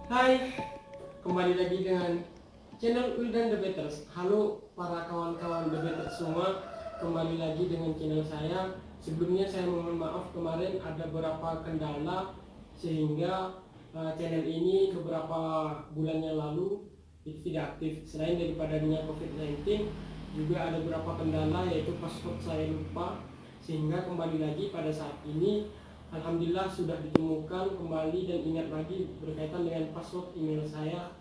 Hai, kembali lagi dengan channel Wildan Debaters. Halo para kawan-kawan debaters semua, kembali lagi dengan channel saya. Sebelumnya saya mohon maaf kemarin ada beberapa kendala sehingga channel ini beberapa bulan yang lalu itu tidak aktif. Selain daripada adanya COVID-19, juga ada beberapa kendala yaitu password saya lupa, sehingga kembali lagi pada saat ini alhamdulillah sudah ditemukan kembali dan ingat lagi berkaitan dengan password email saya.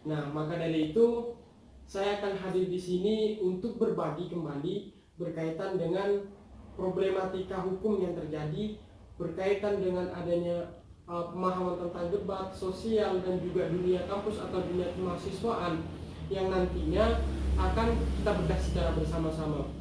Nah, maka dari itu saya akan hadir di sini untuk berbagi kembali berkaitan dengan problematika hukum yang terjadi berkaitan dengan adanya pemahaman tentang debat sosial dan juga dunia kampus atau dunia kemahasiswaan yang nantinya akan kita bedah secara bersama-sama.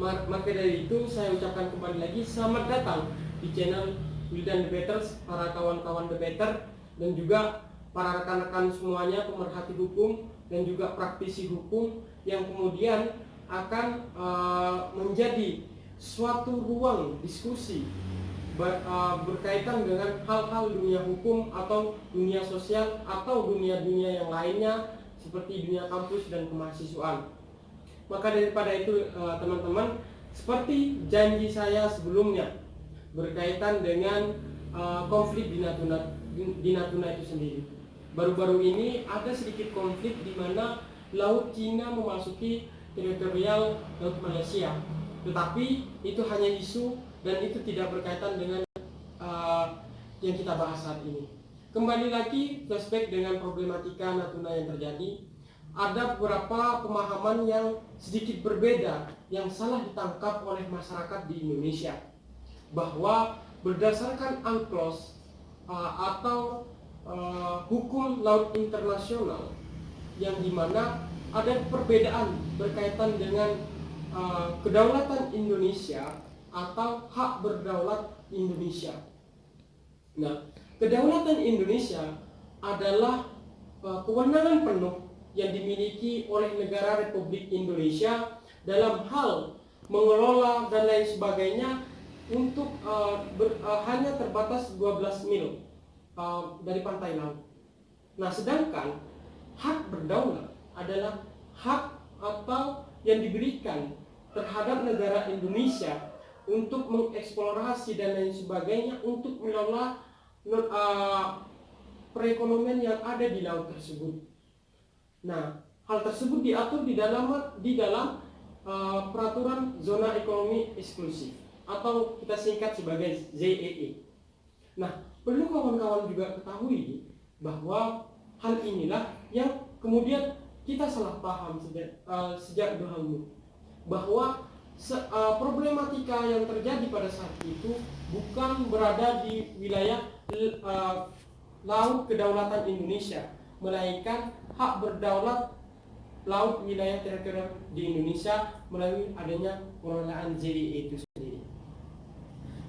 Maka dari itu saya ucapkan kembali lagi selamat datang di channel Wildan Debaters, para kawan-kawan debater dan juga para rekan-rekan semuanya pemerhati hukum dan juga praktisi hukum yang kemudian akan menjadi suatu ruang diskusi berkaitan dengan hal-hal dunia hukum atau dunia sosial atau dunia-dunia yang lainnya seperti dunia kampus dan kemahasiswaan. Maka daripada itu teman-teman, seperti janji saya sebelumnya berkaitan dengan konflik di Natuna itu sendiri. Baru-baru ini ada sedikit konflik di mana Laut Cina memasuki teritorial Laut Malaysia. Tetapi itu hanya isu dan itu tidak berkaitan dengan yang kita bahas saat ini. Kembali lagi flashback dengan problematika Natuna yang terjadi. Ada beberapa pemahaman yang sedikit berbeda yang salah ditangkap oleh masyarakat di Indonesia, bahwa berdasarkan UNCLOS atau hukum laut internasional yang dimana ada perbedaan berkaitan dengan kedaulatan Indonesia atau hak berdaulat Indonesia. Nah, kedaulatan Indonesia adalah kewenangan penuh yang dimiliki oleh negara Republik Indonesia dalam hal mengelola dan lain sebagainya untuk hanya terbatas 12 mil dari pantai laut. Nah, sedangkan hak berdaulat adalah hak atau yang diberikan terhadap negara Indonesia untuk mengeksplorasi dan lain sebagainya untuk mengelola perekonomian yang ada di laut tersebut. Nah, hal tersebut diatur di dalam peraturan zona ekonomi eksklusif atau kita singkat sebagai ZEE. Nah, perlu kawan-kawan juga ketahui bahwa hal inilah yang kemudian kita salah paham sejak dahulu, bahwa problematika yang terjadi pada saat itu bukan berada di wilayah laut kedaulatan Indonesia, melainkan hak berdaulat laut wilayah teritorial di Indonesia melalui adanya pengelolaan ZEE itu sendiri.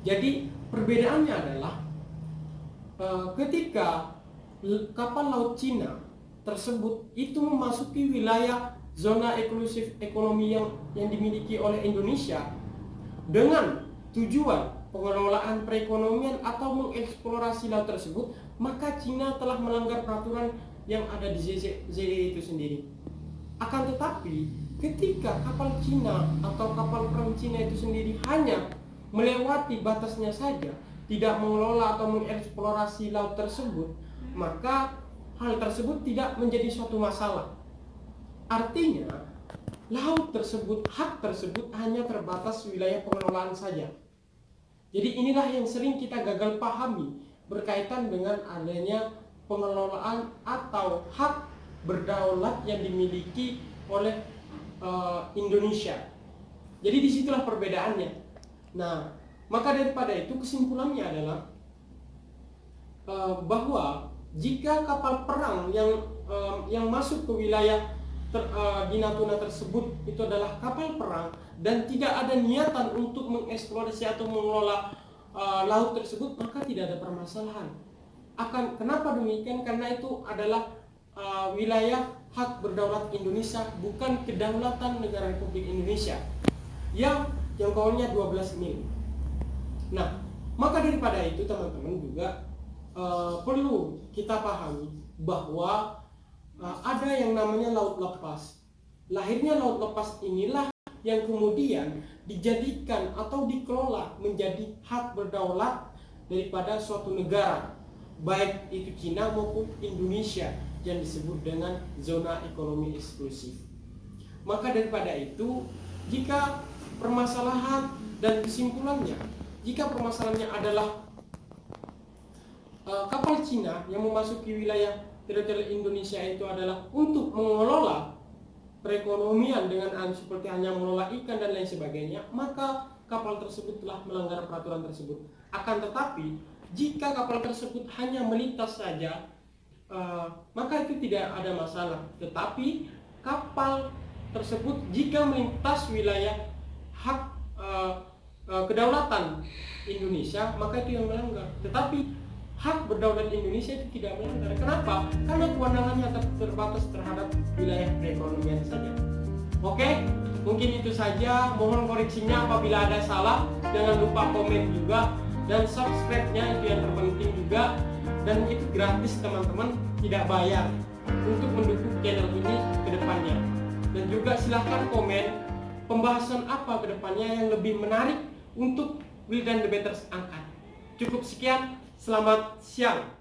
Jadi perbedaannya adalah ketika kapal laut Cina tersebut itu memasuki wilayah zona eksklusif ekonomi yang dimiliki oleh Indonesia dengan tujuan pengelolaan perekonomian atau mengeksplorasi laut tersebut, maka Cina telah melanggar peraturan yang ada di ZEE itu sendiri. Akan tetapi ketika kapal Cina atau kapal perang Cina itu sendiri hanya melewati batasnya saja, tidak mengelola atau mengeksplorasi laut tersebut, maka hal tersebut tidak menjadi suatu masalah. Artinya laut tersebut, hak tersebut hanya terbatas wilayah pengelolaan saja. Jadi inilah yang sering kita gagal pahami berkaitan dengan adanya pengelolaan atau hak berdaulat yang dimiliki oleh Indonesia. Jadi disitulah perbedaannya. Nah, maka daripada itu kesimpulannya adalah bahwa jika kapal perang yang masuk ke wilayah di Natuna tersebut itu adalah kapal perang dan tidak ada niatan untuk mengeksplorasi atau mengelola laut tersebut, maka tidak ada permasalahan. Kenapa demikian? Karena itu adalah wilayah hak berdaulat Indonesia, bukan kedaulatan negara Republik Indonesia yang jangkauannya 12 mil. Nah, maka daripada itu teman-teman juga perlu kita pahami bahwa ada yang namanya laut lepas. Lahirnya laut lepas inilah yang kemudian dijadikan atau dikelola menjadi hak berdaulat daripada suatu negara, baik itu Cina maupun Indonesia, yang disebut dengan zona ekonomi eksklusif. Maka daripada itu, jika permasalahan dan kesimpulannya, jika permasalahannya adalah kapal Cina yang memasuki wilayah teritorial Indonesia itu adalah untuk mengelola perekonomian dengan seperti hanya mengelola ikan dan lain sebagainya, maka kapal tersebut telah melanggar peraturan tersebut. Akan tetapi, jika kapal tersebut hanya melintas saja, maka itu tidak ada masalah. Tetapi kapal tersebut jika melintas wilayah hak kedaulatan Indonesia, maka itu yang melanggar. Tetapi hak berdaulat Indonesia itu tidak melanggar. Kenapa? Karena kewenangannya terbatas terhadap wilayah perekonomian saja. Oke, mungkin itu saja. Mohon koreksinya apabila ada salah. Jangan lupa komen juga dan subscribe-nya, itu yang terpenting juga. Dan itu gratis teman-teman, tidak bayar, untuk mendukung channel ini ke depannya. Dan juga silahkan komen pembahasan apa ke depannya yang lebih menarik untuk Will dan The Betters angkat. Cukup sekian. Selamat siang.